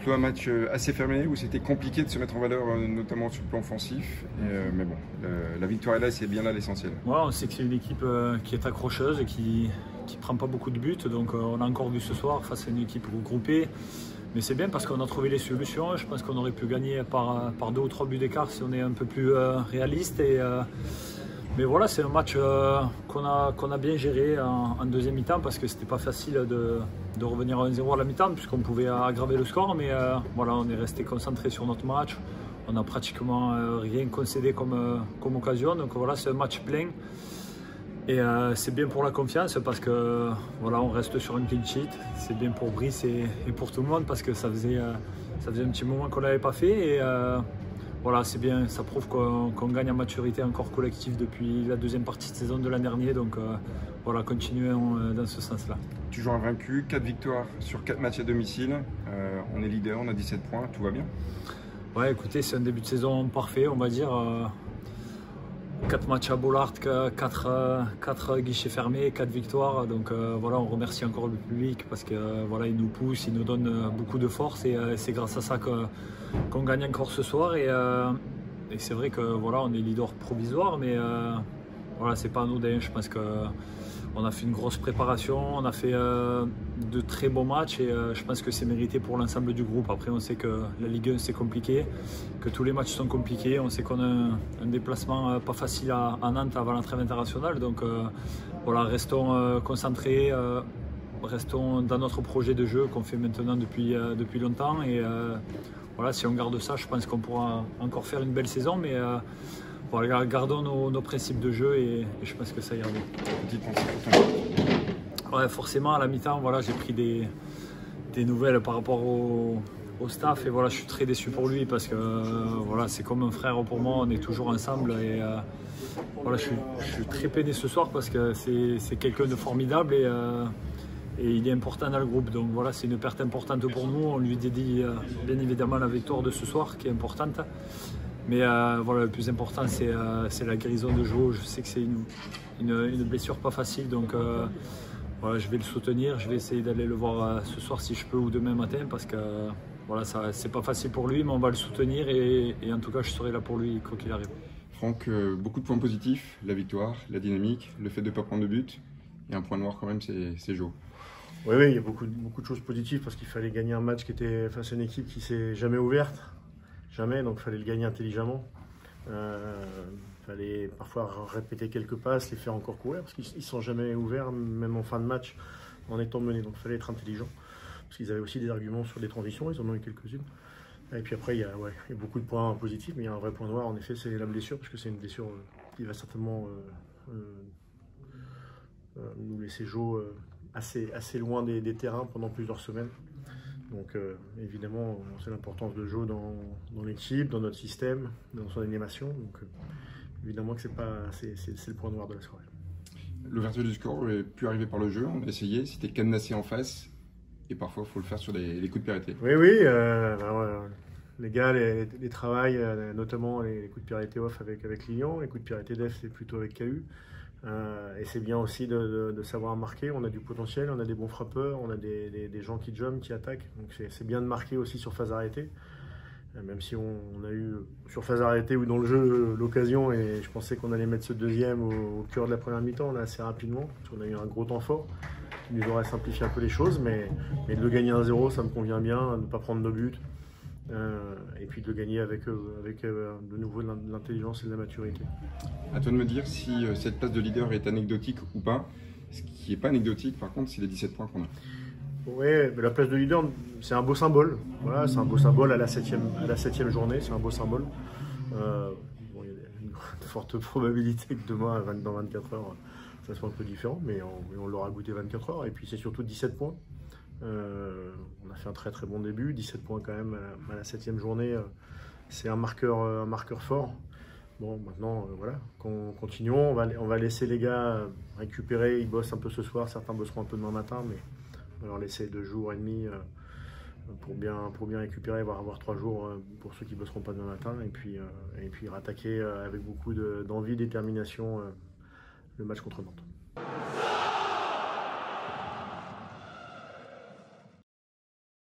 plutôt un match assez fermé où c'était compliqué de se mettre en valeur, notamment sur le plan offensif. Mais bon, la victoire est là et c'est bien là l'essentiel. Ouais, on sait que c'est une équipe qui est accrocheuse et qui ne prend pas beaucoup de buts. Donc on a encore vu ce soir face à une équipe regroupée. Mais c'est bien parce qu'on a trouvé les solutions. Je pense qu'on aurait pu gagner par 2 ou 3 buts d'écart si on est un peu plus réaliste. Mais voilà, c'est un match qu'on a bien géré en deuxième mi-temps parce que c'était pas facile de revenir à 1-0 à la mi-temps puisqu'on pouvait aggraver le score. Mais voilà, on est resté concentré sur notre match. On n'a pratiquement rien concédé comme occasion. Donc voilà, c'est un match plein. Et c'est bien pour la confiance parce que voilà, on reste sur une clean sheet. C'est bien pour Brice et pour tout le monde parce que ça faisait un petit moment qu'on ne l'avait pas fait. Et voilà, c'est bien, ça prouve qu'on gagne en maturité encore collective depuis la deuxième partie de saison de l'an dernier. Donc voilà, continuons dans ce sens-là. Toujours invaincu, 4 victoires sur 4 matchs à domicile. On est leader, on a 17 points, tout va bien? Ouais, écoutez, c'est un début de saison parfait, on va dire. 4 matchs à Bollaert, 4 guichets fermés, 4 victoires. Donc voilà, on remercie encore le public parce que voilà, il nous pousse, il nous donne beaucoup de force et c'est grâce à ça qu'on gagne encore ce soir. Et c'est vrai que voilà, on est leader provisoire, mais voilà, c'est pas anodin. Je pense qu'on a fait une grosse préparation, on a fait de très bons matchs et je pense que c'est mérité pour l'ensemble du groupe. Après, on sait que la Ligue 1 c'est compliqué, que tous les matchs sont compliqués. On sait qu'on a un déplacement pas facile à Nantes avant la trêve internationale. Donc voilà, restons concentrés, restons dans notre projet de jeu qu'on fait maintenant depuis longtemps. Et voilà, si on garde ça, je pense qu'on pourra encore faire une belle saison. Mais voilà, gardons nos principes de jeu et je pense que ça ira bien. Petite pensée pour toi. Ouais, forcément, à la mi-temps, voilà, j'ai pris des nouvelles par rapport au staff et voilà, je suis très déçu pour lui parce que voilà, c'est comme un frère pour moi, on est toujours ensemble et voilà, je suis très peiné ce soir parce que c'est quelqu'un de formidable et il est important dans le groupe. Donc voilà, c'est une perte importante pour nous. On lui dédie bien évidemment la victoire de ce soir qui est importante. Mais voilà, le plus important, c'est la guérison de Joe. Je sais que c'est une blessure pas facile, donc voilà, je vais le soutenir. Je vais essayer d'aller le voir ce soir si je peux ou demain matin parce que voilà, c'est pas facile pour lui, mais on va le soutenir et en tout cas, je serai là pour lui quoi qu'il arrive. Franck, beaucoup de points positifs, la victoire, la dynamique, le fait de ne pas prendre de but. Et un point noir quand même, c'est Joe. Oui, il y a beaucoup de choses positives parce qu'il fallait gagner un match qui était face à une équipe qui s'est jamais ouverte. Jamais, donc il fallait le gagner intelligemment. Il fallait parfois répéter quelques passes, les faire encore courir, parce qu'ils ne sont jamais ouverts, même en fin de match, en étant menés. Donc il fallait être intelligent, parce qu'ils avaient aussi des arguments sur les transitions, ils en ont eu quelques-unes. Et puis après, il y a beaucoup de points positifs, mais il y a un vrai point noir, en effet, c'est la blessure, parce que c'est une blessure qui va certainement nous laisser jouer assez loin des terrains pendant plusieurs semaines. Donc évidemment, c'est l'importance de Joe dans l'équipe, dans notre système, dans son animation. Donc évidemment que c'est le point noir de la soirée. L'ouverture du score aurait pu arriver par le jeu, on a essayé, c'était cadenassé en face. Et parfois, il faut le faire sur les coups de pied arrêtés. Oui, les gars les travaillent, notamment les coups de pied arrêtés off avec Lyon, les coups de pied arrêtés def, c'est plutôt avec KU. Et c'est bien aussi de savoir marquer. On a du potentiel, on a des bons frappeurs, on a des gens qui jumpent, qui attaquent. Donc c'est bien de marquer aussi sur phase arrêtée. Même si on a eu sur phase arrêtée ou dans le jeu l'occasion, et je pensais qu'on allait mettre ce deuxième au cœur de la première mi-temps, là assez rapidement. Parce qu'on a eu un gros temps fort qui nous aurait simplifié un peu les choses. Mais de le gagner 1-0, ça me convient bien, de ne pas prendre de but. Et puis de le gagner avec de nouveau de l'intelligence et de la maturité. À toi de me dire si cette place de leader est anecdotique ou pas. Ce qui n'est pas anecdotique, par contre, c'est les 17 points qu'on a. Oui, mais la place de leader, c'est un beau symbole. Voilà, c'est un beau symbole à la septième journée, c'est un beau symbole. Il y a une forte probabilité que demain, dans 24 heures, ça soit un peu différent, mais on l'aura goûté 24 heures. Et puis c'est surtout 17 points. On a fait un très très bon début, 17 points quand même à la 7e journée, c'est un marqueur fort. Bon, maintenant, voilà, continuons, on va laisser les gars récupérer, ils bossent un peu ce soir, certains bosseront un peu demain matin, mais on va leur laisser 2 jours et demi pour bien récupérer, voire avoir 3 jours pour ceux qui bosseront pas demain matin, et puis rattaquer avec beaucoup d'envie, détermination le match contre Nantes.